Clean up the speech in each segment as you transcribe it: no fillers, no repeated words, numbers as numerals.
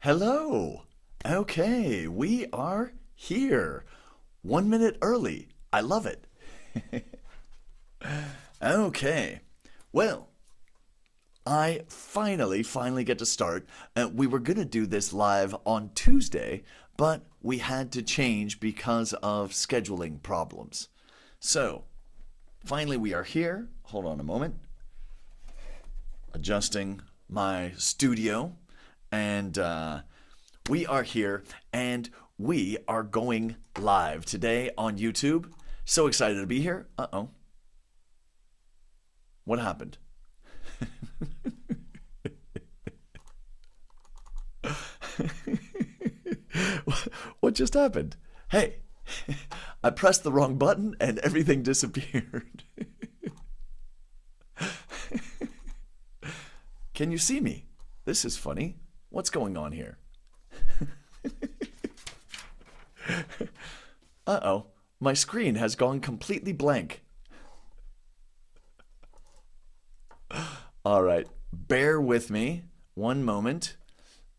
Hello. Okay, we are here. 1 minute early. I love it. Okay. Well, I finally get to start. We were going to do this live on Tuesday, but we had to change because of scheduling problems. So, finally we are here. Hold on a moment. Adjusting my studio. And we are here, and we are going live today on YouTube. So excited to be here. Uh-oh. What happened? What just happened? Hey, I pressed the wrong button and everything disappeared. Can you see me? This is funny. What's going on here? Uh-oh. My screen has gone completely blank. All right. Bear with me. One moment.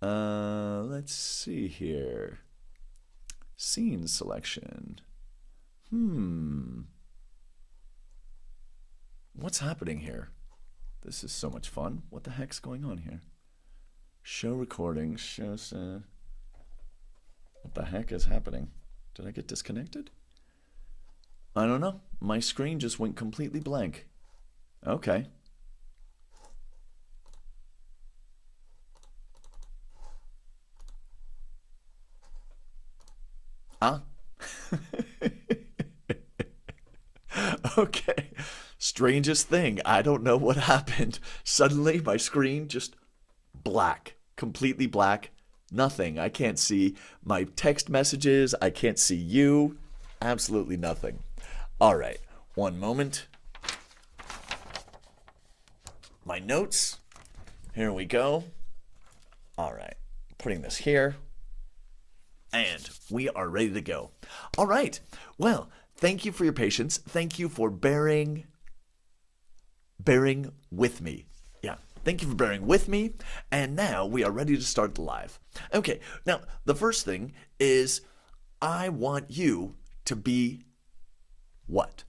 Let's see here. Scene selection. What's happening here? This is so much fun. What the heck's going on here? Show recording. Shows. What the heck is happening? Did I get disconnected? I don't know. My screen just went completely blank. Okay. Ah. Okay. Strangest thing. I don't know what happened. Suddenly, my screen just black. Completely black. Nothing. I can't see my text messages. I can't see you. Absolutely nothing. All right. One moment. My notes. Here we go. All right. Putting this here. And we are ready to go. All right. Well, thank you for your patience. Thank you for bearing with me. Yeah. Thank you for bearing with me. And now we are ready to start the live. Okay. Now, the first thing is I want you to be what?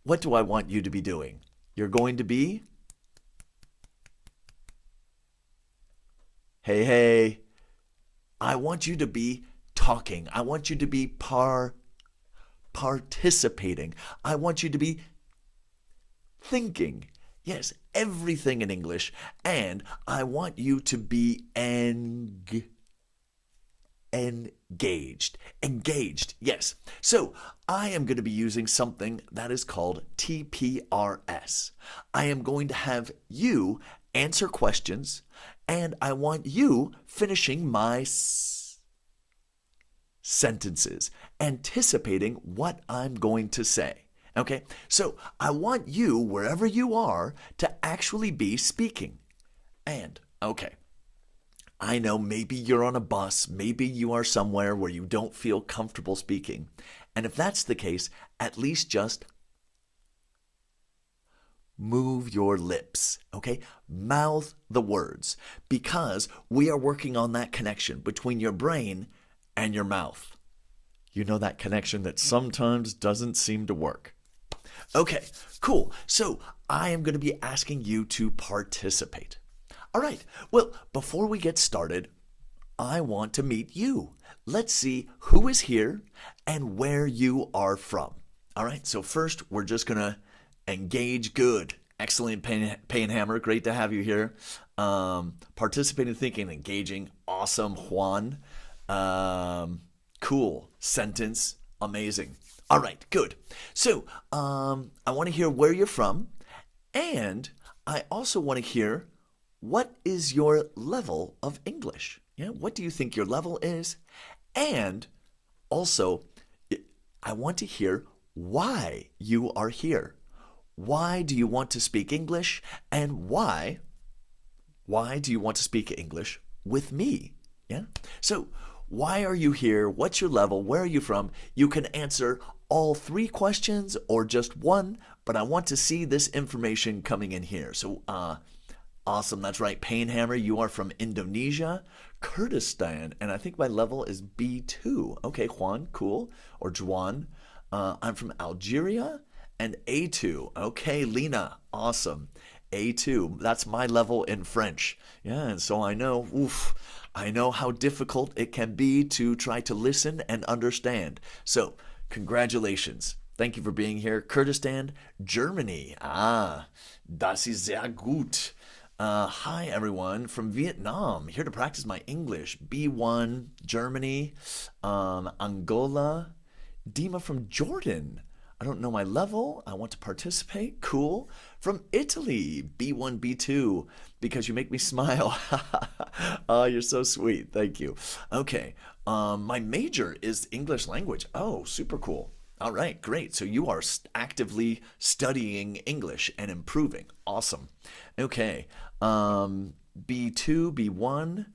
What do I want you to be doing? You're going to be? Hey. I want you to be talking. I want you to be participating. I want you to be thinking. Yes, everything in English. And I want you to be engaged. Engaged, yes. So I am going to be using something that is called TPRS. I am going to have you answer questions, and I want you finishing my sentences, anticipating what I'm going to say. Okay, so I want you, wherever you are, to actually be speaking. And, okay, I know maybe you're on a bus, maybe you are somewhere where you don't feel comfortable speaking. And if that's the case, at least just move your lips, okay? Mouth the words, because we are working on that connection between your brain and your mouth. You know, that connection that sometimes doesn't seem to work. Okay, cool. So I am going to be asking you to participate. All right. Well, before we get started, I want to meet you. Let's see who is here and where you are from. All right. So first, we're just going to engage. Good. Excellent, Payne Hammer. Great to have you here. Participating, thinking, engaging. Awesome, Juan. Cool. Sentence. Amazing. All right, good. So I want to hear where you're from, and I also want to hear what is your level of English. Yeah, what do you think your level is? And also, I want to hear why you are here. Why do you want to speak English, and why do you want to speak English with me? Yeah. So why are you here? What's your level? Where are you from? You can answer all three questions or just one, but I want to see this information coming in here. So Awesome, that's right. Painhammer, you are from Indonesia, Kurdistan, and I think my level is B2. Okay, Juan, cool. Or Juan. I'm from Algeria and A2. Okay, Lena, awesome. A2, that's my level in French. Yeah, and so I know, I know how difficult it can be to try to listen and understand. So, congratulations. Thank you for being here. Kurdistan, Germany. Das ist sehr gut. Hi, everyone from Vietnam. Here to practice my English. B1, Germany, Angola. Dima from Jordan. I don't know my level. I want to participate. Cool. From Italy, B1, B2, because you make me smile. Oh, you're so sweet. Thank you. Okay. My major is English language. Oh, super cool. All right, great. So you are actively studying English and improving. Awesome. Okay. B2, B1.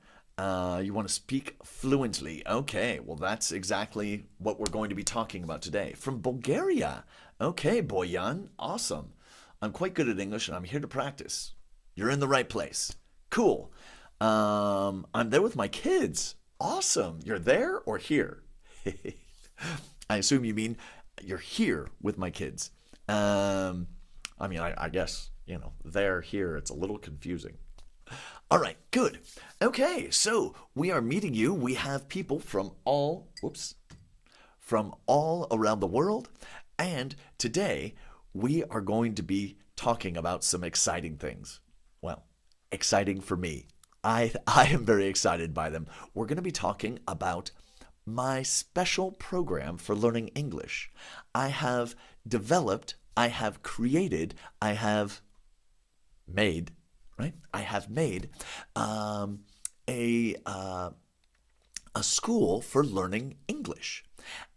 You want to speak fluently. Okay, well, that's exactly what we're going to be talking about today. From Bulgaria. Okay, Boyan. Awesome. I'm quite good at English and I'm here to practice. You're in the right place. Cool. I'm there with my kids. Awesome. You're there or here? I assume you mean you're here with my kids. I guess, there, here, it's a little confusing. All right, good. Okay, so we are meeting you. We have people from all around the world. And today we are going to be talking about some exciting things. Well, exciting for me. I am very excited by them. We're going to be talking about my special program for learning English. I have developed, I have created, I have made, right? I have made a school for learning English.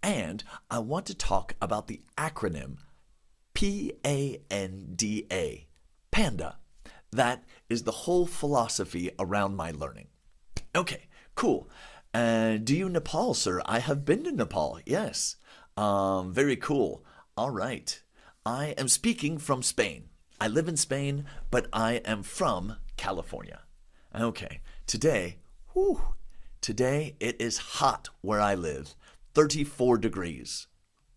And I want to talk about the acronym PANDA, PANDA. That is the whole philosophy around my learning. Okay, cool. Do you Nepal, sir? I have been to Nepal, yes. Very cool. All right. I am speaking from Spain. I live in Spain, but I am from California. Okay, today it is hot where I live. 34 degrees.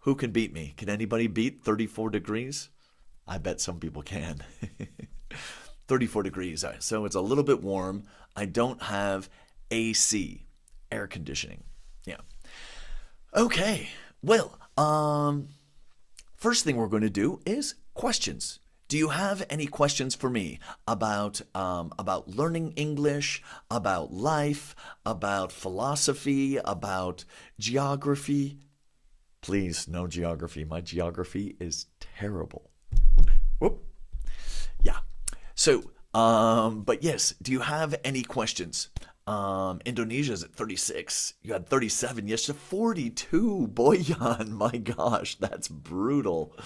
Who can beat me? Can anybody beat 34 degrees? I bet some people can. 34 degrees, so it's a little bit warm. I don't have AC, air conditioning. Yeah. Okay, well, first thing we're going to do is questions. Do you have any questions for me about learning English, about life, about philosophy, about geography? Please, no geography. My geography is terrible. Whoop. Yeah. So, but yes, do you have any questions? Indonesia's at 36. You had 37 yesterday. 42. Boyan, my gosh, that's brutal.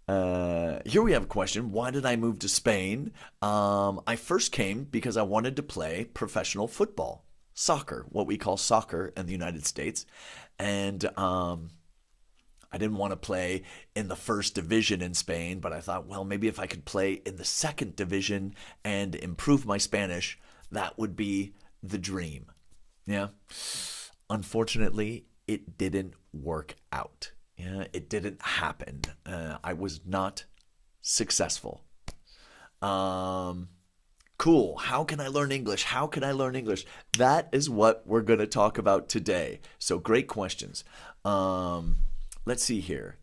Here we have a question. Why did I move to Spain? I first came because I wanted to play professional football, soccer, what we call soccer in the United States. And I didn't want to play in the first division in Spain, but I thought, well, maybe if I could play in the second division and improve my Spanish, that would be the dream. Yeah. Unfortunately, it didn't work out. Yeah, it didn't happen. I was not successful. Cool. How can I learn English? How can I learn English? That is what we're going to talk about today. So great questions. Let's see here.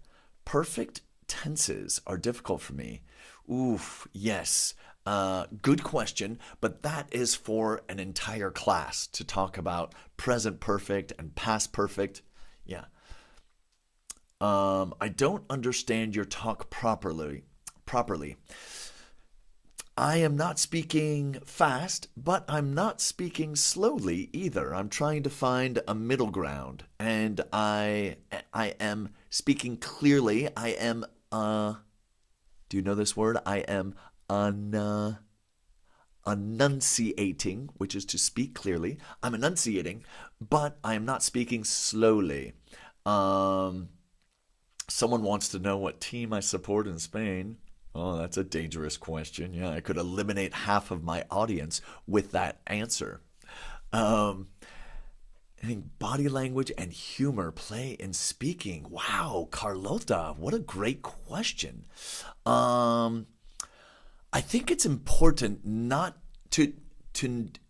Perfect tenses are difficult for me. Oof, yes. Good question, but that is for an entire class to talk about present perfect and past perfect. Yeah. I don't understand your talk properly. I am not speaking fast, but I'm not speaking slowly either. I'm trying to find a middle ground, and I am speaking clearly. I am do you know this word? I am enunciating, which is to speak clearly. I'm enunciating, but I am not speaking slowly. Someone wants to know what team I support in Spain. Oh, that's a dangerous question. Yeah, I could eliminate half of my audience with that answer. Um, I think body language and humor play in speaking. Wow, Carlota, what a great question. Um, I think it's important not to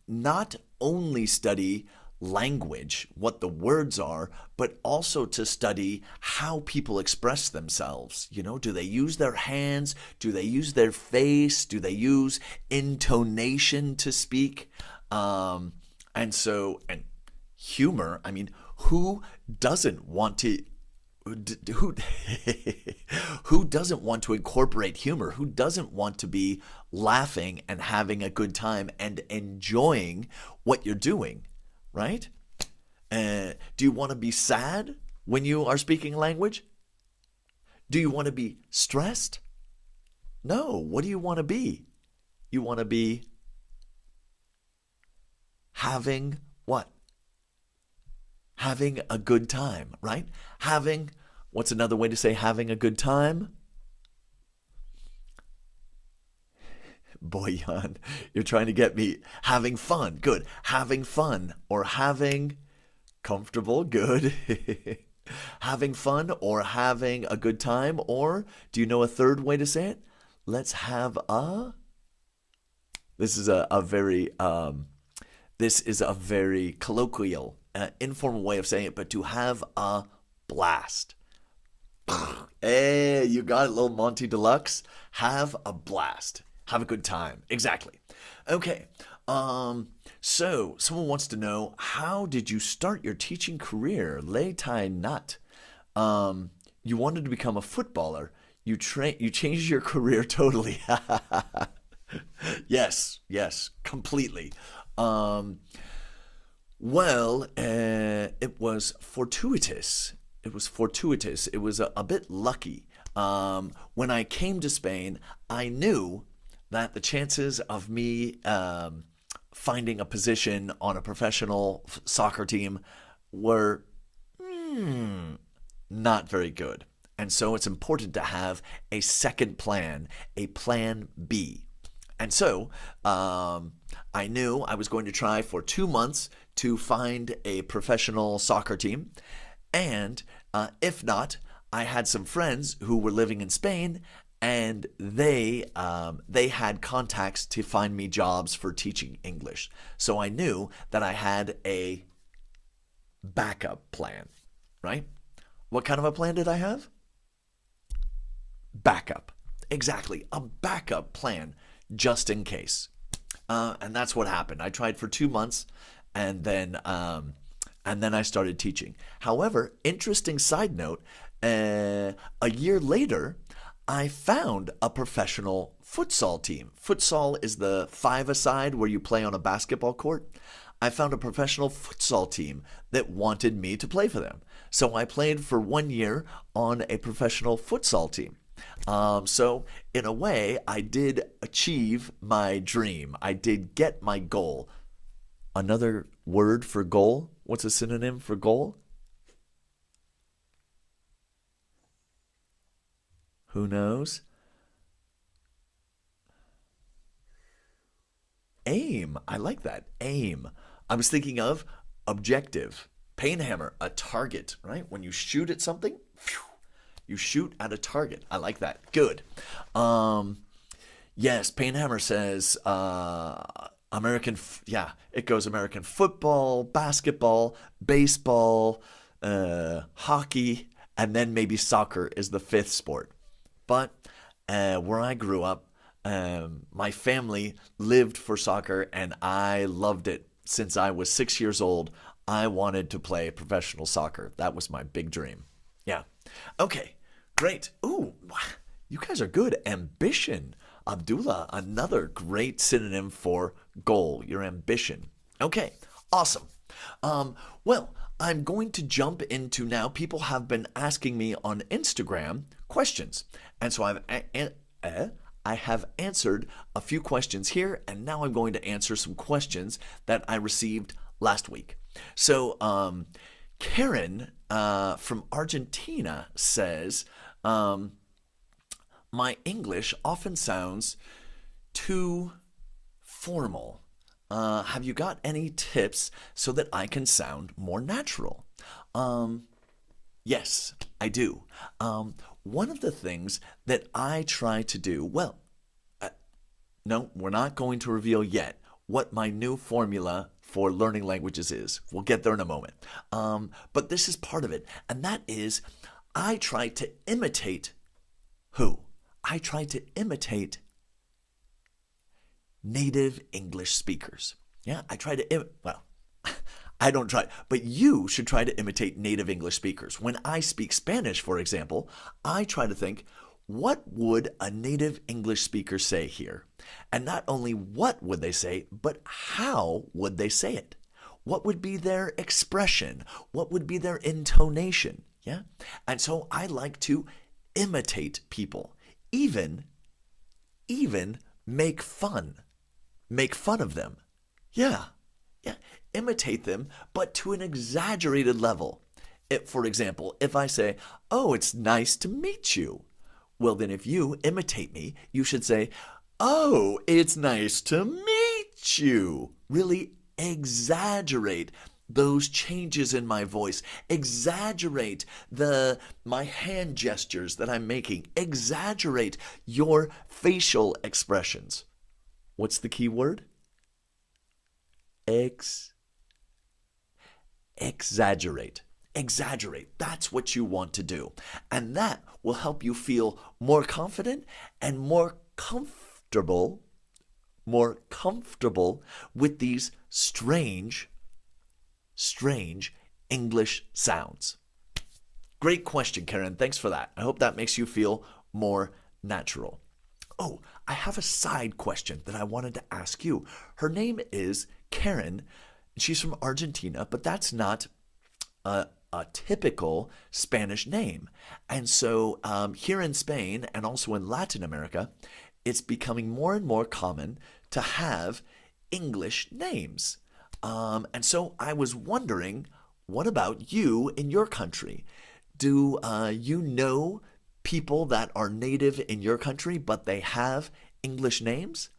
not only study language, what the words are, but also to study how people express themselves. You know, do they use their hands? Do they use their face? Do they use intonation to speak? And humor. I mean, who doesn't want to who who doesn't want to incorporate humor? Who doesn't want to be laughing and having a good time and enjoying what you're doing, right? Do you want to be sad when you are speaking language? Do you want to be stressed? No. What do you want to be? You want to be having what? Having a good time, right? What's another way to say having a good time? Boyan, you're trying to get me having fun. Good. Having fun or having comfortable. Good. Having fun or having a good time. Or do you know a third way to say it? Let's have a. This is a very colloquial, informal way of saying it, but to have a blast. Hey, you got it, little Monty Deluxe. Have a blast. Have a good time. Exactly. Okay. So someone wants to know, how did you start your teaching career? Lei Tai Nut. You wanted to become a footballer. You changed your career totally. Yes, completely. It was fortuitous. It was fortuitous. It was a bit lucky. When I came to Spain, I knew that the chances of me finding a position on a professional soccer team were not very good. And so it's important to have a second plan, a plan B. And so I knew I was going to try for 2 months to find a professional soccer team. And if not, I had some friends who were living in Spain, and they had contacts to find me jobs for teaching English. So I knew that I had a backup plan, right? What kind of a plan did I have? Backup. Exactly, a backup plan just in case. And that's what happened. I tried for 2 months, and then I started teaching. However, interesting side note, a year later, I found a professional futsal team. Futsal is the five-a-side where you play on a basketball court. I found a professional futsal team that wanted me to play for them. So I played for 1 year on a professional futsal team. So in a way, I did achieve my dream. I did get my goal. Another word for goal? What's a synonym for goal? Who knows? Aim. I like that. Aim. I was thinking of objective. Painhammer, a target, right? When you shoot at something, you shoot at a target. I like that. Good. Yes, Painhammer says it goes American football, basketball, baseball, hockey, and then maybe soccer is the fifth sport. But where I grew up, my family lived for soccer, and I loved it. Since I was 6 years old, I wanted to play professional soccer. That was my big dream. Yeah. Okay, great. Ooh, you guys are good. Ambition. Abdullah, another great synonym for goal, your ambition. Okay, awesome. I'm going to jump into now. People have been asking me on Instagram questions. And so I have answered a few questions here, and now I'm going to answer some questions that I received last week. So Karen from Argentina says, my English often sounds too formal. Have you got any tips so that I can sound more natural? Yes, I do. One of the things that I try to do, well, no, we're not going to reveal yet what my new formula for learning languages is. We'll get there in a moment. But this is part of it, and that is I try to imitate who? I try to imitate native English speakers. Yeah, I try to, well, I don't try, but you should try to imitate native English speakers. When I speak Spanish, for example, I try to think, what would a native English speaker say here? And not only what would they say, but how would they say it? What would be their expression? What would be their intonation? Yeah? And so I like to imitate people, even make fun of them. Yeah. Imitate them, but to an exaggerated level. For example, if I say, "Oh, it's nice to meet you," well, then if you imitate me, you should say, "Oh, it's nice to meet you." Really exaggerate those changes in my voice. Exaggerate my hand gestures that I'm making. Exaggerate your facial expressions. What's the key word? Exaggerate. Exaggerate. That's what you want to do. And that will help you feel more confident and more comfortable with these strange English sounds. Great question, Karen. Thanks for that. I hope that makes you feel more natural. Oh, I have a side question that I wanted to ask you. Her name is Karen. She's from Argentina, but that's not a typical Spanish name. And so here in Spain and also in Latin America, it's becoming more and more common to have English names. And so I was wondering, what about you in your country? Do you know people that are native in your country, but they have English names?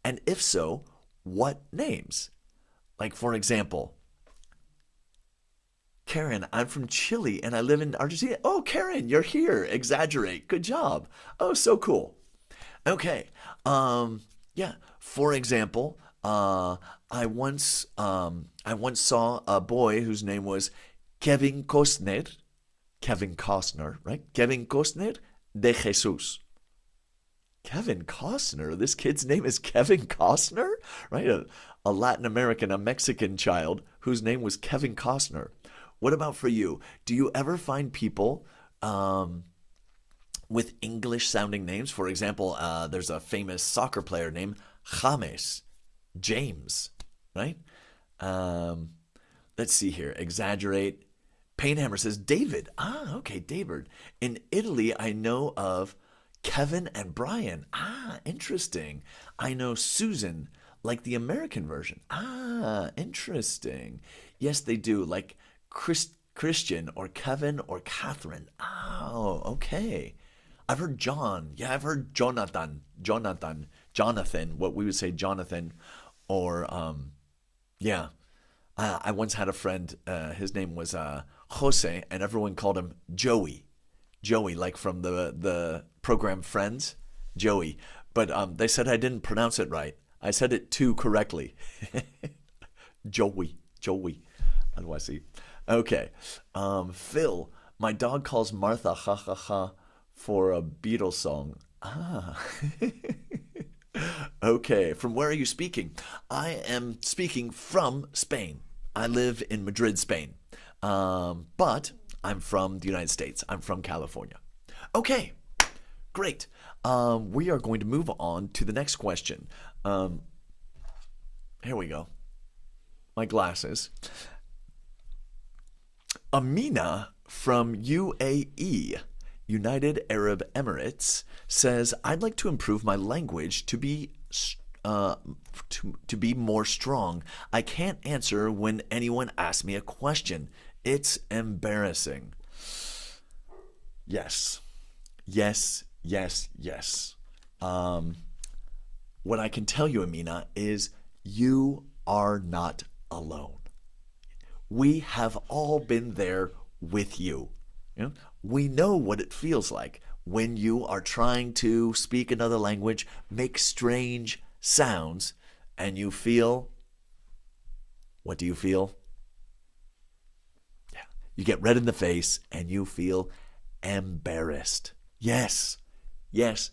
And if so, what names? Like, for example, Karen, I'm from Chile and I live in Argentina. Oh, Karen, you're here. Exaggerate. Good job. Oh, so cool. Okay. Yeah. For example, I once saw a boy whose name was Kevin Costner, right? Kevin Costner de Jesus. Kevin Costner? This kid's name is Kevin Costner? Right? A Latin American, a Mexican child whose name was Kevin Costner. What about for you? Do you ever find people with English-sounding names? For example, there's a famous soccer player named James, right? Let's see here. Exaggerate. Painhammer says David. Ah, okay, David. In Italy, I know of Kevin and Brian. Ah, interesting. I know Susan, like the American version. Ah, interesting. Yes, they do. Like Christian or Kevin or Catherine. Oh, okay. I've heard John. Yeah, I've heard Jonathan, what we would say Jonathan, or yeah. I once had a friend, his name was Jose, and everyone called him Joey. Joey, like from the program Friends, Joey. But they said I didn't pronounce it right. I said it too correctly. Joey. How do I see? Okay. Phil, my dog calls Martha ha ha ha for a Beatles song. Ah. Okay. From where are you speaking? I am speaking from Spain. I live in Madrid, Spain. But I'm from the United States. I'm from California. Okay. Great. We are going to move on to the next question. Here we go. My glasses. Amina from UAE, United Arab Emirates, says, I'd like to improve my language to be more strong. I can't answer when anyone asks me a question. It's embarrassing. Yes, Yes, yes. What I can tell you, Amina, is you are not alone. We have all been there with you. You know, we know what it feels like when you are trying to speak another language, make strange sounds, and you feel, what do you feel? Yeah. You get red in the face and you feel embarrassed. Yes, yes,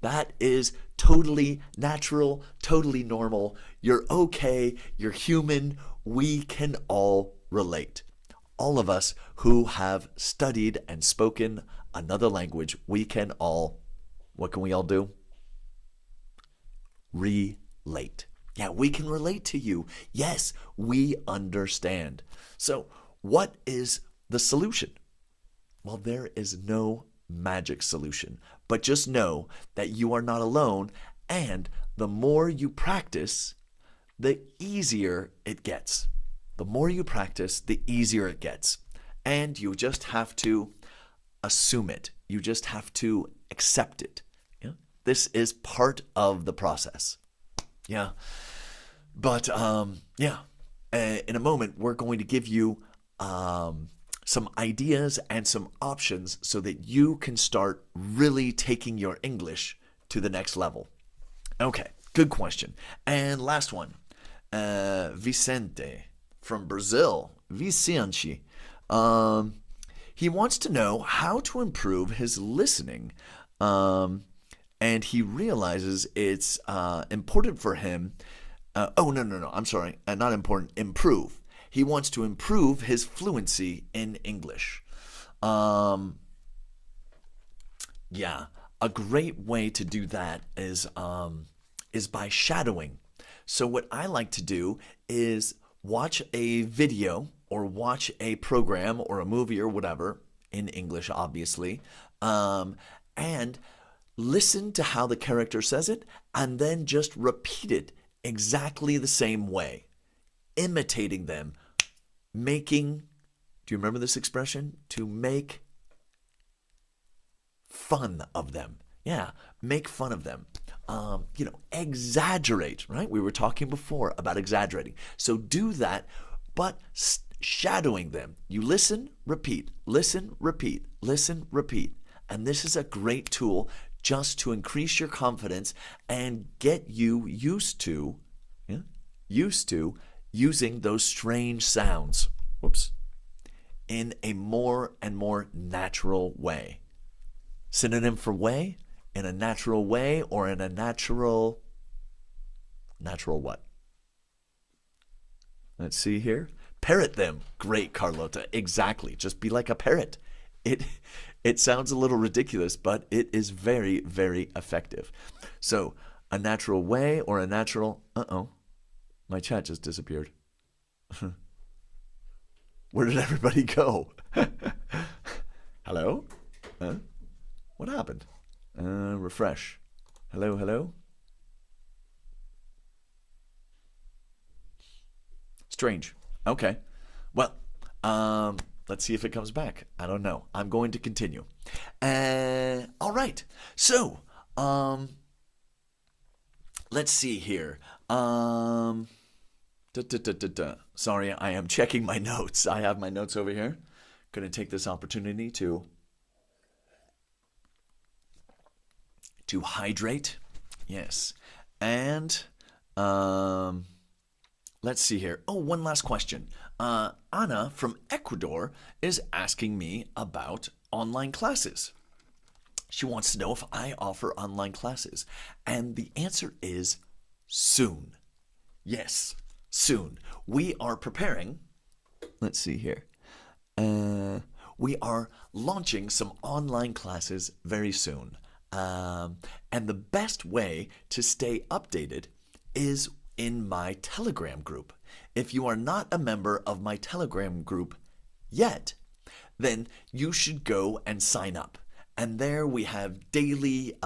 that is totally natural, totally normal. You're okay, you're human. We can all relate. All of us who have studied and spoken another language, we can all, what can we all do? Relate. Yeah, we can relate to you. Yes, we understand. So, what is the solution? Well, there is no magic solution, but just know that you are not alone, and the more you practice, the easier it gets. The more you practice, the easier it gets. And you just have to assume it. You just have to accept it. Yeah? This is part of the process. Yeah. But yeah, in a moment, we're going to give you some ideas and some options so that you can start really taking your English to the next level. Okay, good question. And last one, Vicente from Brazil. Vicente. He wants to know how to improve his listening. And he realizes it's important for him. No. I'm sorry. Not important. Improve. He wants to improve his fluency in English. Yeah, a great way to do that is by shadowing. So what I like to do is watch a video or watch a program or a movie or whatever in English, obviously, and listen to how the character says it, and then just repeat it exactly the same way, imitating them, making, do you remember this expression? To make fun of them. Yeah, make fun of them. Exaggerate, right? We were talking before about exaggerating. So do that, but shadowing them. You listen, repeat, listen, repeat, listen, repeat. And this is a great tool just to increase your confidence and get you used to using those strange sounds. Whoops. In a more and more natural way. Synonym for way? In a natural way, or in a natural what? Let's see here. Parrot them. Great, Carlota. Exactly. Just be like a parrot. It sounds a little ridiculous, but it is very, very effective. So, a natural way or a natural... My chat just disappeared. Where did everybody go? Hello? Huh? What happened? Refresh. Hello? Strange. Okay. Well, let's see if it comes back. I don't know. I'm going to continue. All right. So, let's see here. Sorry, I am checking my notes. I have my notes over here. Going to take this opportunity to hydrate. Yes. And let's see here. Oh, one last question. Anna from Ecuador is asking me about online classes. She wants to know if I offer online classes. And the answer is soon. Yes, soon. We are preparing. Let's see here. We are launching some online classes very soon. And the best way to stay updated is in my Telegram group. If you are not a member of my Telegram group yet, then you should go and sign up. And there we have daily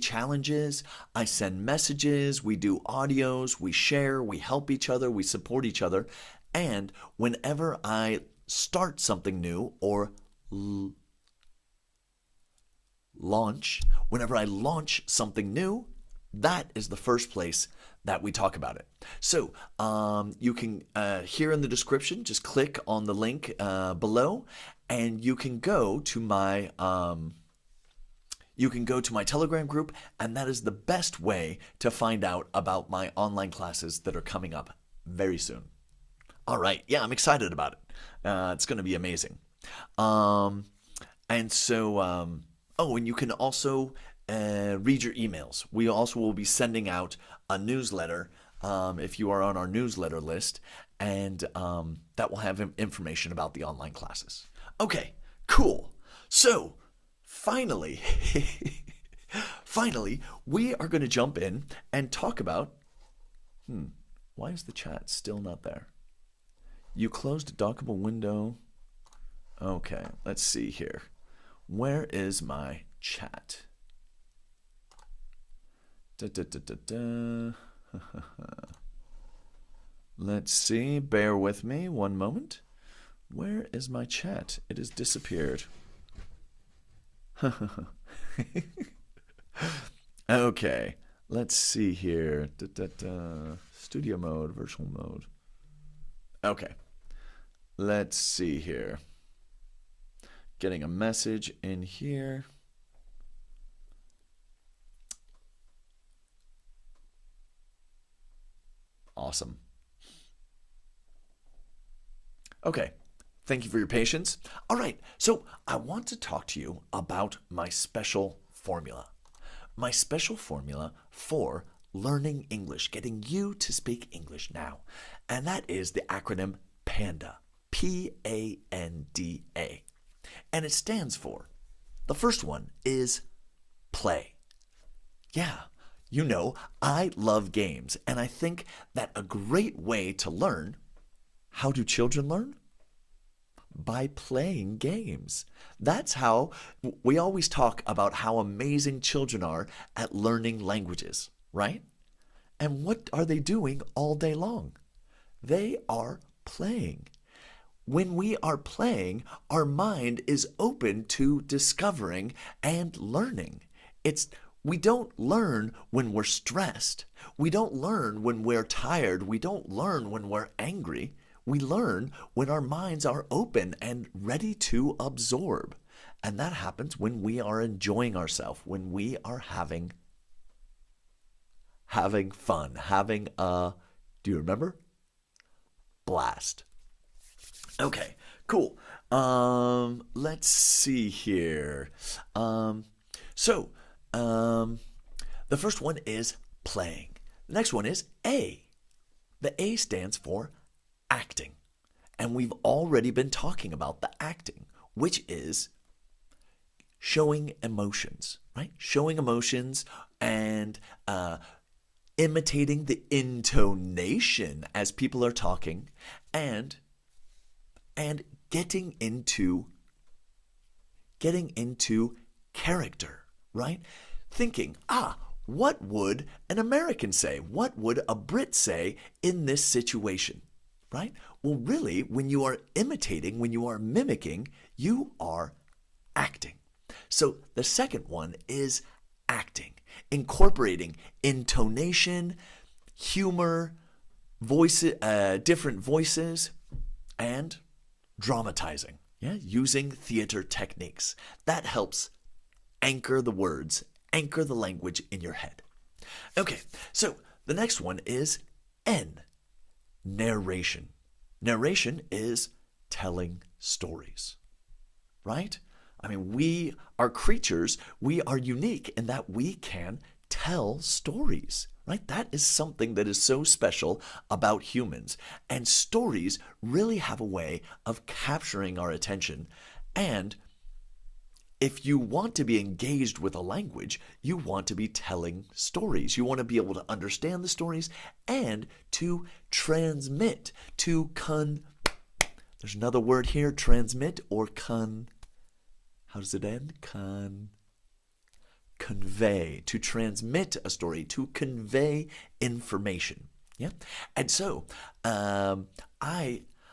challenges. I send messages, we do audios, we share, we help each other, we support each other. And whenever I start something new or launch, whenever I launch something new, that is the first place that we talk about it. So you can, here in the description, just click on the link below, and you can go to my Telegram group, and that is the best way to find out about my online classes that are coming up very soon. All right, yeah, I'm excited about it. It's going to be amazing. And you can also read your emails. We also will be sending out a newsletter if you are on our newsletter list, and that will have information about the online classes. Okay, cool. So finally, we are going to jump in and talk about, why is the chat still not there? You closed a dockable window. Okay, let's see here. Where is my chat? Let's see, bear with me one moment. Where is my chat? It has disappeared. Okay, let's see here. Studio mode, virtual mode. Okay, let's see here. Getting a message in here. Awesome. Okay, thank you for your patience. All right, so I want to talk to you about my special formula. My special formula for learning English, getting you to speak English now. And that is the acronym PANDA. P-A-N-D-A. And it stands for, the first one is play. Yeah, you know, I love games, and I think that a great way to learn, how do children learn? By playing games. That's how we always talk about how amazing children are at learning languages, right? And what are they doing all day long? They are playing. When we are playing, our mind is open to discovering and learning. We don't learn when we're stressed. We don't learn when we're tired. We don't learn when we're angry. We learn when our minds are open and ready to absorb. And that happens when we are enjoying ourselves, when we are having fun, having a, do you remember? Blast. Okay, cool. Let's see here. The first one is playing. The next one is A. The A stands for acting. And we've already been talking about the acting, which is showing emotions, right? Showing emotions and imitating the intonation as people are talking, and getting into character, right? Thinking, what would an American say? What would a Brit say in this situation, right? Well, really, when you are imitating, when you are mimicking, you are acting. So the second one is acting, incorporating intonation, humor, voices, different voices, and dramatizing, using theater techniques. That helps anchor the words, anchor the language in your head. Okay, so the next one is N, narration. Narration is telling stories, right? I mean, we are creatures, we are unique in that we can tell stories, right? That is something that is so special about humans. And stories really have a way of capturing our attention. And if you want to be engaged with a language, you want to be telling stories. You want to be able to understand the stories and to transmit, there's another word here, transmit or how does it end? Convey, to transmit a story, to convey information. Yeah. And so I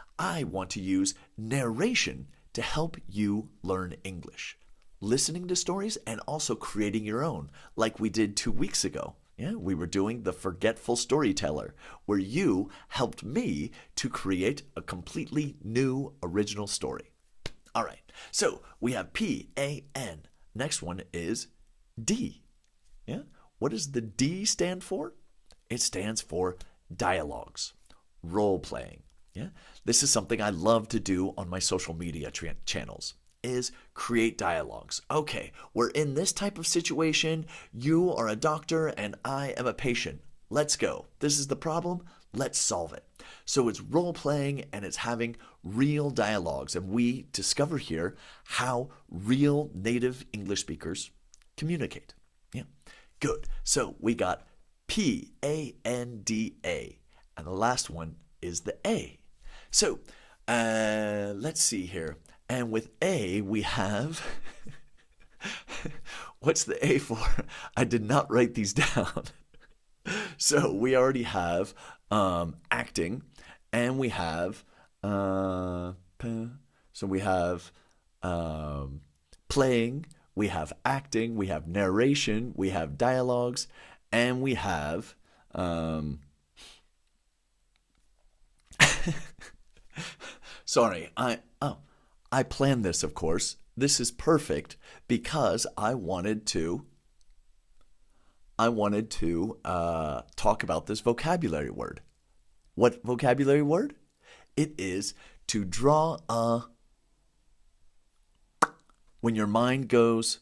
want to use narration to help you learn English. listening to stories and also creating your own, like we did 2 weeks ago. Yeah, we were doing the Forgetful Storyteller, where you helped me to create a completely new original story. All right, so we have P-A-N. Next one is D. Yeah, what does the D stand for? It stands for dialogues, role playing. Yeah, this is something I love to do on my social media channels, is create dialogues. Okay, we're in this type of situation. You are a doctor and I am a patient. Let's go. This is the problem. Let's solve it. So it's role playing and it's having real dialogues. And we discover here how real native English speakers communicate. Yeah, good. So we got P-A-N-D-A. And the last one is the A. So let's see here. And with A, we have, what's the A for? I did not write these down. So we already have acting, and we have, so we have playing, we have acting, we have narration, we have dialogues, and we have, sorry, I planned this, of course. This is perfect because I wanted to talk about this vocabulary word. What vocabulary word? It is to draw a, when your mind goes,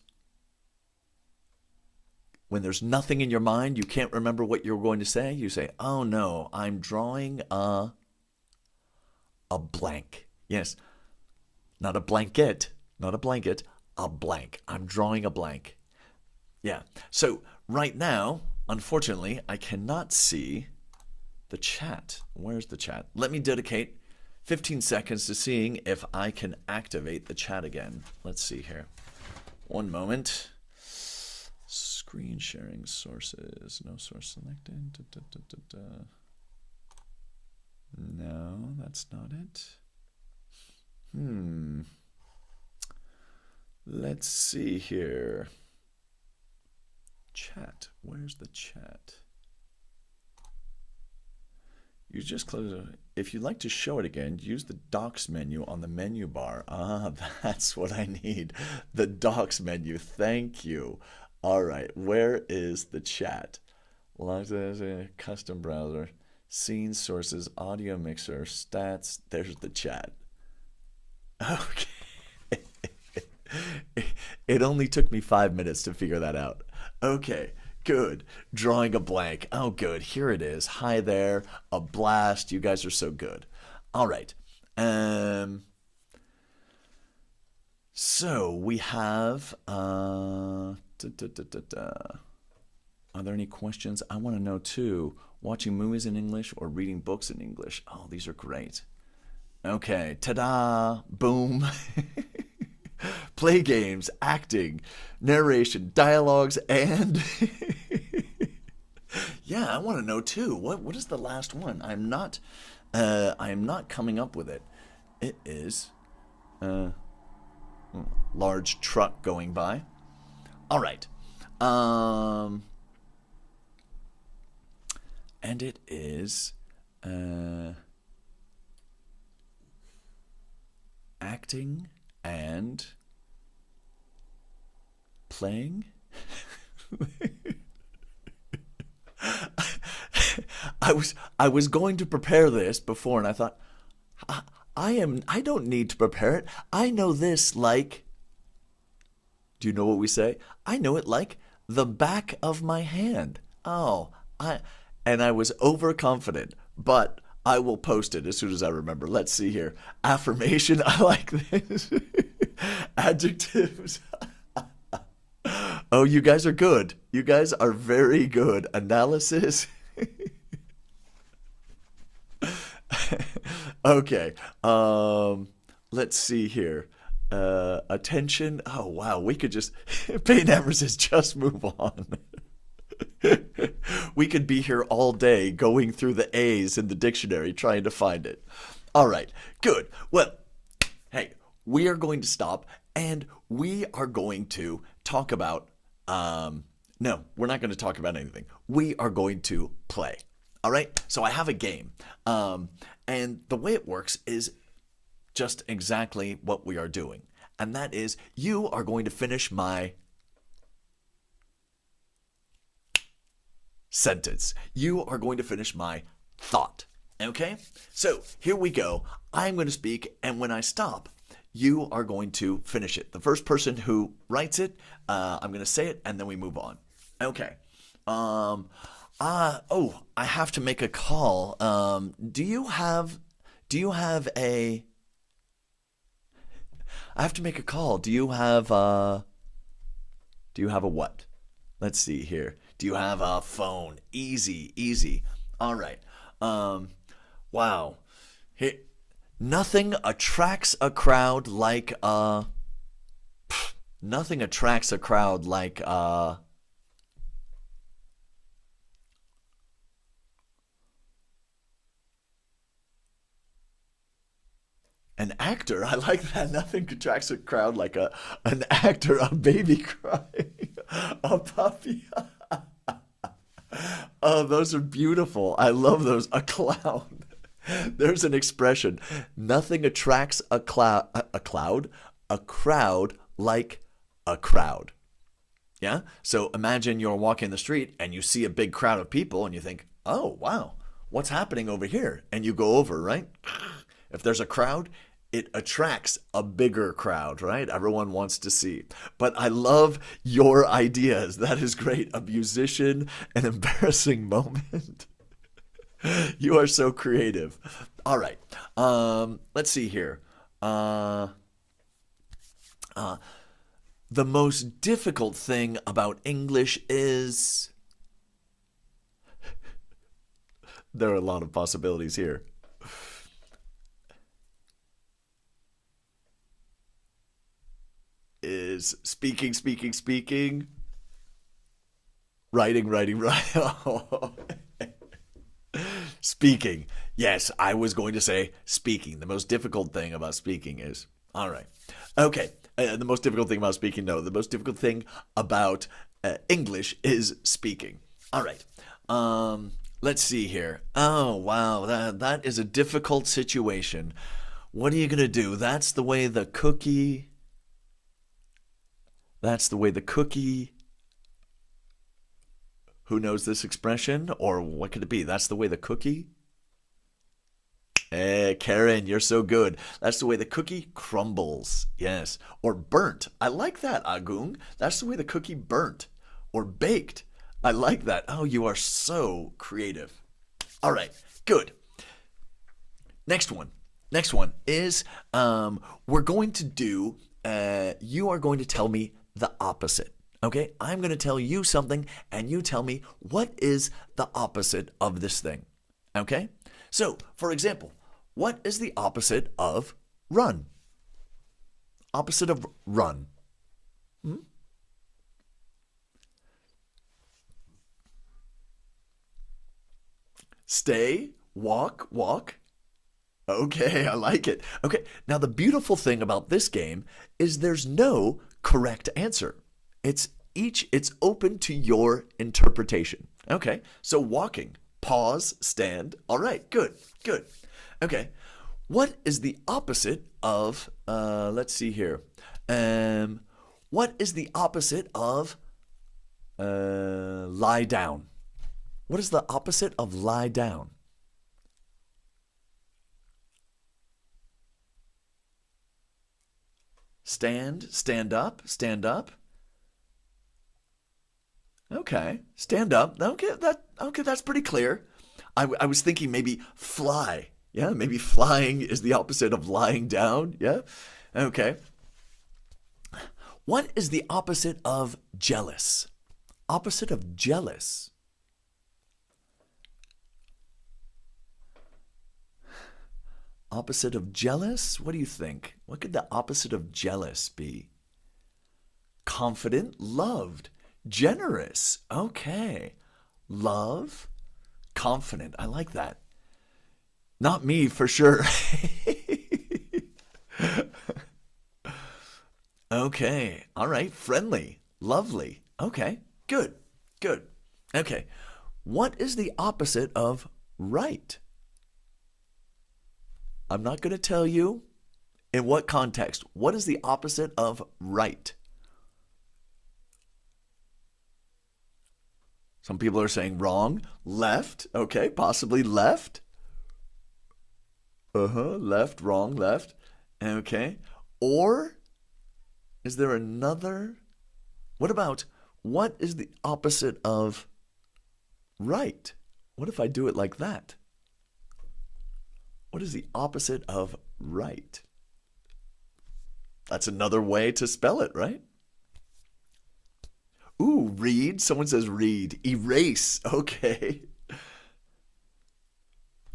when there's nothing in your mind, you can't remember what you're going to say, you say, oh no, I'm drawing a blank. Yes. Not a blanket, not a blanket, a blank. I'm drawing a blank. Yeah. So right now, unfortunately, I cannot see the chat. Where's the chat? Let me dedicate 15 seconds to seeing if I can activate the chat again. Let's see here. One moment. Screen sharing sources. No source selected. No, that's not it. Let's see here. Chat. Where's the chat? You just close it. If you'd like to show it again, use the Docs menu on the menu bar. Ah, that's what I need. The Docs menu. Thank you. All right. Where is the chat? Custom browser. Scene sources. Audio mixer. Stats. There's the chat. Okay. It only took me 5 minutes to figure that out. Okay, good. Drawing a blank. Oh, good. Here it is. Hi there. A blast. You guys are so good. All right. So we have. Are there any questions? I want to know too. Watching movies in English or reading books in English. Oh, these are great. Okay, ta-da, boom. Play games, acting, narration, dialogues, and yeah, I want to know too. What is the last one? I am not coming up with it. It is large truck going by. All right, and it is acting and playing. I was going to prepare this before, and I thought I don't need to prepare it. I know this like, do you know what we say? I know it like the back of my hand. Oh, I was overconfident, but I will post it as soon as I remember. Let's see here. Affirmation. I like this. Adjectives. Oh, you guys are good. You guys are very good. Analysis. Okay. Let's see here. Attention. Oh, wow. We could just, Payne Hammer says, just move on. We could be here all day going through the A's in the dictionary trying to find it. All right, good. Well, hey, we are going to stop And we are going to talk about, no, we're not going to talk about anything. We are going to play. All right? So I have a game. And the way it works is just exactly what we are doing. And that is, you are going to finish my sentence. You are going to finish my thought. Okay? So here we go. I'm going to speak, and when I stop, you are going to finish it. The first person who writes it, I'm going to say it, and then we move on. Okay. Oh, I have to make a call. Do you have a? I have to make a call. Do you have a what? Let's see here. Do you have a phone? Easy, easy. All right. Wow. Here, nothing attracts a crowd like nothing attracts a crowd like an actor. I like that. Nothing attracts a crowd like an actor, a baby crying, a puppy. Oh, those are beautiful. I love those. A clown. There's an expression. Nothing attracts a crowd like a crowd. Yeah? So imagine you're walking the street and you see a big crowd of people and you think, oh, wow, what's happening over here? And you go over, right? If there's a crowd, it attracts a bigger crowd, right? Everyone wants to see. But I love your ideas. That is great. A musician, an embarrassing moment. You are so creative. All right. Let's see here. The most difficult thing about English is... There are a lot of possibilities here. Is speaking, speaking, speaking. Writing, writing, writing. Speaking. Yes, I was going to say speaking. The most difficult thing about speaking is... All right. Okay. The most difficult thing about speaking, no. The most difficult thing about English is speaking. All right. Let's see here. Oh, wow. That is a difficult situation. What are you going to do? That's the way the cookie... That's the way the cookie... Who knows this expression? Or what could it be? That's the way the cookie... Karen, you're so good. That's the way the cookie crumbles. Yes. Or burnt. I like that, Agung. That's the way the cookie burnt. Or baked. I like that. Oh, you are so creative. All right. Good. Next one. Next one is we're going to do... you are going to tell me the opposite. Okay? I'm going to tell you something, and you tell me what is the opposite of this thing. Okay? So, for example, what is the opposite of run? Opposite of run. Stay, walk, walk. Okay, I like it. Okay, now the beautiful thing about this game is there's no correct answer. It's open to your interpretation. Okay, so walking, pause, stand. All right, good, good. Okay, what is the opposite of, let's see here. What is the opposite of lie down? What is the opposite of lie down? Stand, stand up, stand up. Okay, stand up. Okay, that's pretty clear. I was thinking maybe fly. Yeah, maybe flying is the opposite of lying down. Yeah, okay. What is the opposite of jealous? Opposite of jealous. Opposite of jealous? What do you think? What could the opposite of jealous be? Confident, loved, generous. Okay. Love, confident. I like that. Not me, for sure. Okay. All right. Friendly. Lovely. Okay. Good. Good. Okay. What is the opposite of right? I'm not going to tell you in what context. What is the opposite of right? Some people are saying wrong. Left. Okay. Possibly left. Left, wrong, left. Okay. Or is there another? What about what is the opposite of right? What if I do it like that? What is the opposite of right? That's another way to spell it, right? Ooh, read. Someone says read. Erase. Okay.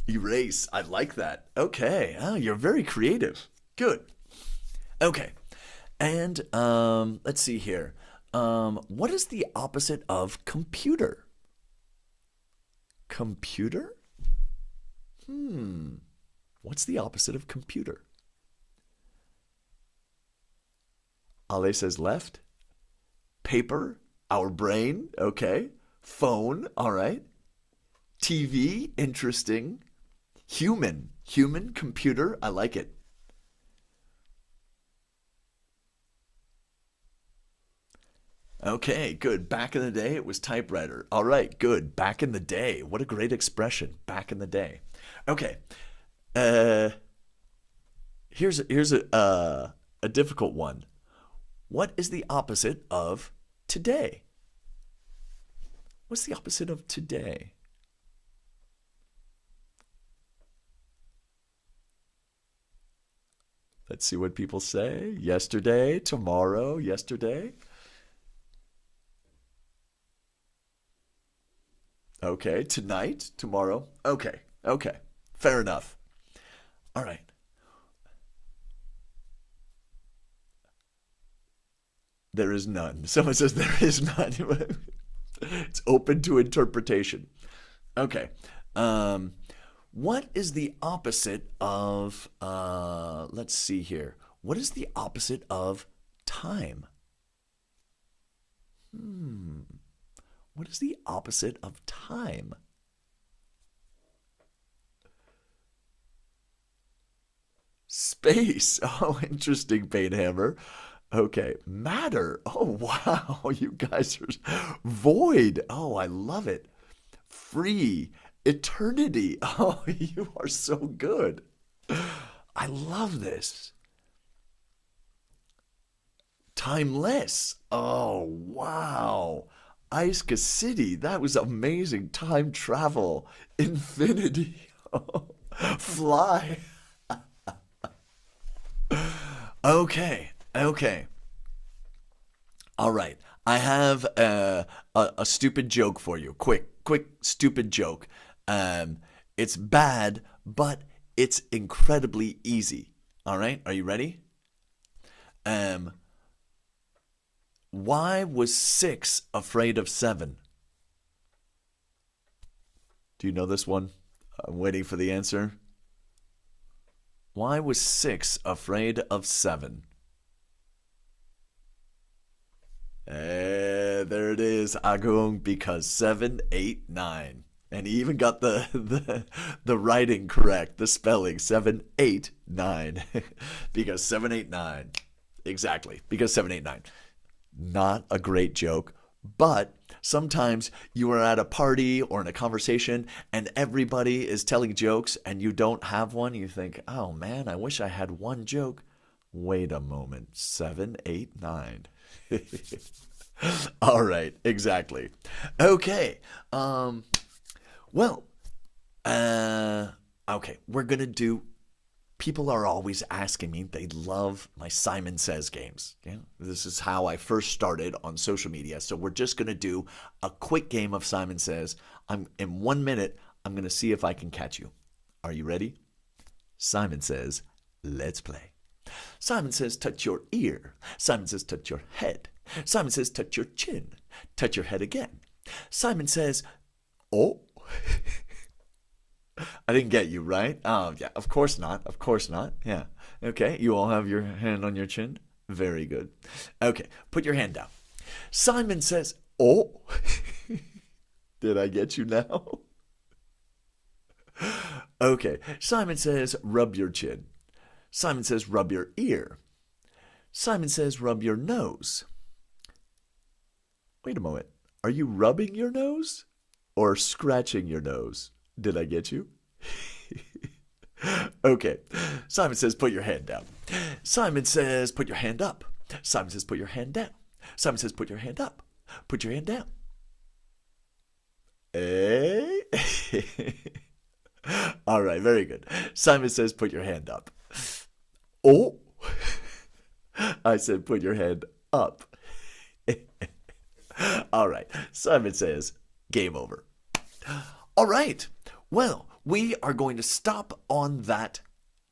Erase. I like that. Okay. Oh, you're very creative. Good. Okay. And let's see here. What is the opposite of computer? Computer? What's the opposite of computer? Ale says left. Paper, our brain, okay. Phone, all right. TV, interesting. Human, computer, I like it. Okay, good. Back in the day, it was typewriter. All right, good. Back in the day. What a great expression. Back in the day. Okay. Here's a difficult one. What is the opposite of today? What's the opposite of today? Let's see what people say. Yesterday, tomorrow, yesterday. Okay, tonight, tomorrow. Okay, okay. Fair enough. All right. There is none. Someone says there is none. It's open to interpretation. Okay. What is the opposite of, let's see here. What is the opposite of time? What is the opposite of time? Space. Oh, interesting, Painhammer. Okay. Matter. Oh, wow. You guys are void. Oh, I love it. Free. Eternity. Oh, you are so good. I love this. Timeless. Oh, wow. Ice City. That was amazing. Time travel. Infinity. Oh, fly. Okay. Okay. All right. I have a stupid joke for you. Quick, stupid joke. It's bad, but it's incredibly easy. All right. Are you ready? Why was 6 afraid of 7? Do you know this one? I'm waiting for the answer. Why was 6 afraid of 7? There it is, Agung, because 7, 8, 9. And he even got the writing correct, the spelling, 7, 8, 9. Because 7, 8, 9. Exactly, because 7, 8, 9. Not a great joke, but sometimes you are at a party or in a conversation and everybody is telling jokes and you don't have one. You think, oh man, I wish I had one joke. Wait a moment. 7, 8, 9. All right, exactly. Okay. Well, okay, we're going to do. People are always asking me, they love my Simon Says games. Yeah? This is how I first started on social media. So we're just going to do a quick game of Simon Says. In 1 minute, I'm going to see if I can catch you. Are you ready? Simon says, let's play. Simon says, touch your ear. Simon says, touch your head. Simon says, touch your chin. Touch your head again. Simon says, oh. I didn't get you, right? Oh, yeah, of course not. Of course not. Yeah. Okay, you all have your hand on your chin. Very good. Okay, put your hand down. Simon says, oh, did I get you now? Okay, Simon says, rub your chin. Simon says, rub your ear. Simon says, rub your nose. Wait a moment. Are you rubbing your nose or scratching your nose? Did I get you? Okay. Simon says, put your hand down. Simon says, put your hand up. Simon says, put your hand down. Simon says, put your hand up. Put your hand down. Eh? All right, very good. Simon says, put your hand up. Oh, I said, put your hand up. All right, Simon says, game over. All right, well, we are going to stop on that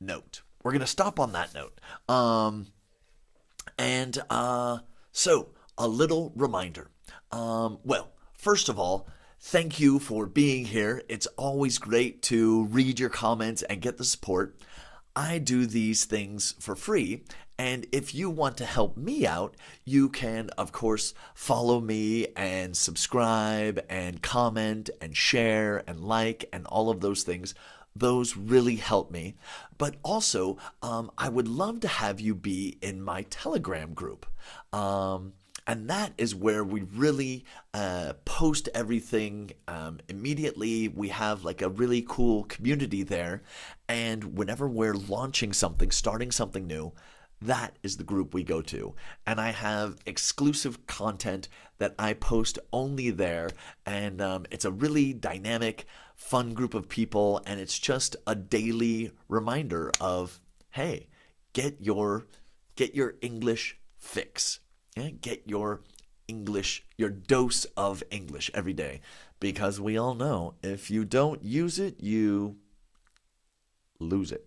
note. We're going to stop on that note. So a little reminder. Well, first of all, thank you for being here. It's always great to read your comments and get the support. I do these things for free, and if you want to help me out, you can, of course, follow me and subscribe and comment and share and like and all of those things. Those really help me. But also, I would love to have you be in my Telegram group. And that is where we really post everything immediately. We have like a really cool community there. And whenever we're launching something, starting something new, that is the group we go to. And I have exclusive content that I post only there. And it's a really dynamic, fun group of people. And it's just a daily reminder of, hey, get your English fix. Yeah, get your English, your dose of English every day. Because we all know if you don't use it, you lose it.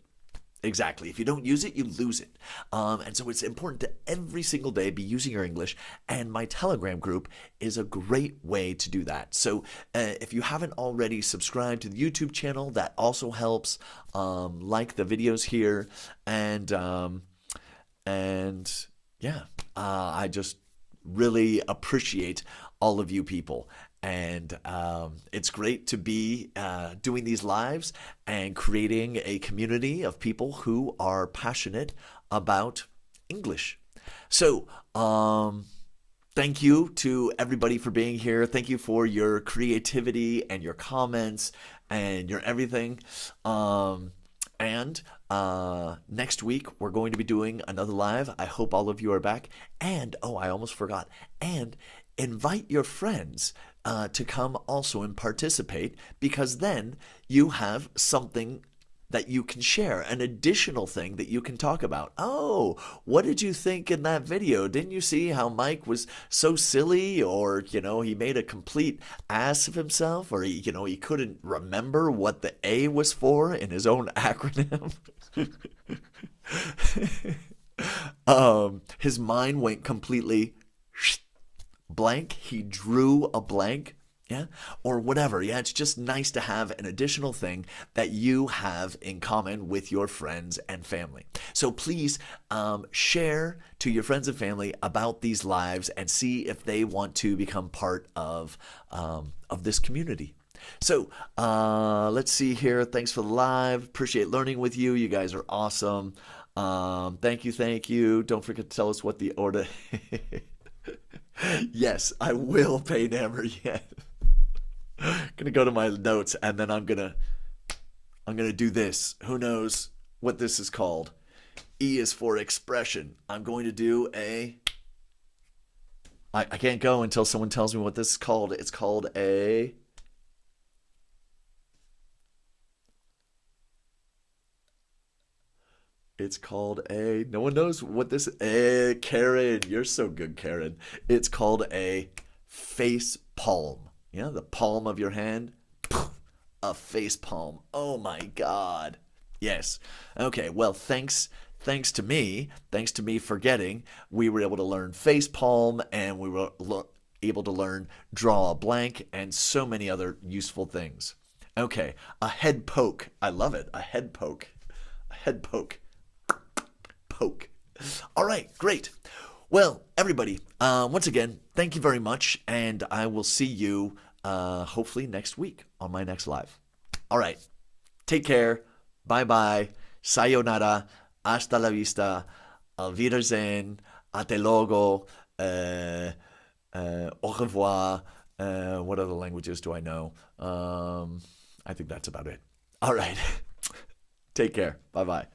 Exactly. If you don't use it, you lose it. And so it's important to every single day be using your English. And my Telegram group is a great way to do that. So if you haven't already subscribed to the YouTube channel, that also helps. Like the videos here. And yeah, I just really appreciate all of you people. And it's great to be doing these lives and creating a community of people who are passionate about English. So thank you to everybody for being here. Thank you for your creativity and your comments and your everything. And next week, we're going to be doing another live. I hope all of you are back. And, oh, I almost forgot. And invite your friends to come also and participate, because then you have something that you can share, an additional thing that you can talk about. Oh, what did you think in that video? Didn't you see how Mike was so silly? Or, he made a complete ass of himself, or he couldn't remember what the A was for in his own acronym. His mind went completely blank. He drew a blank. Yeah, or whatever. Yeah, it's just nice to have an additional thing that you have in common with your friends and family. So please share to your friends and family about these lives and see if they want to become part of this community. So let's see here. Thanks for the live. Appreciate learning with you. You guys are awesome. Thank you. Don't forget to tell us what the order. Yes, I will pay Nammer. Yeah. Gonna go to my notes and then I'm gonna do this. Who knows what this is called? E is for expression. I'm going to do I can't go until someone tells me what this is called. It's called a no one knows what this Karen, you're so good, Karen. It's called a face palm. Yeah, the palm of your hand, a face palm. Oh my God. Yes. Okay, well, thanks to me forgetting, we were able to learn face palm, and we were able to learn draw a blank, and so many other useful things. Okay, a head poke. I love it. A head poke. A head poke. Poke. All right, great. Well, everybody, once again, thank you very much, and I will see you hopefully next week on my next live. All right, take care. Bye bye. Sayonara. Hasta la vista. Auf Wiedersehen. Ate logo. Au revoir. What other languages do I know? I think that's about it. All right. Take care. Bye bye.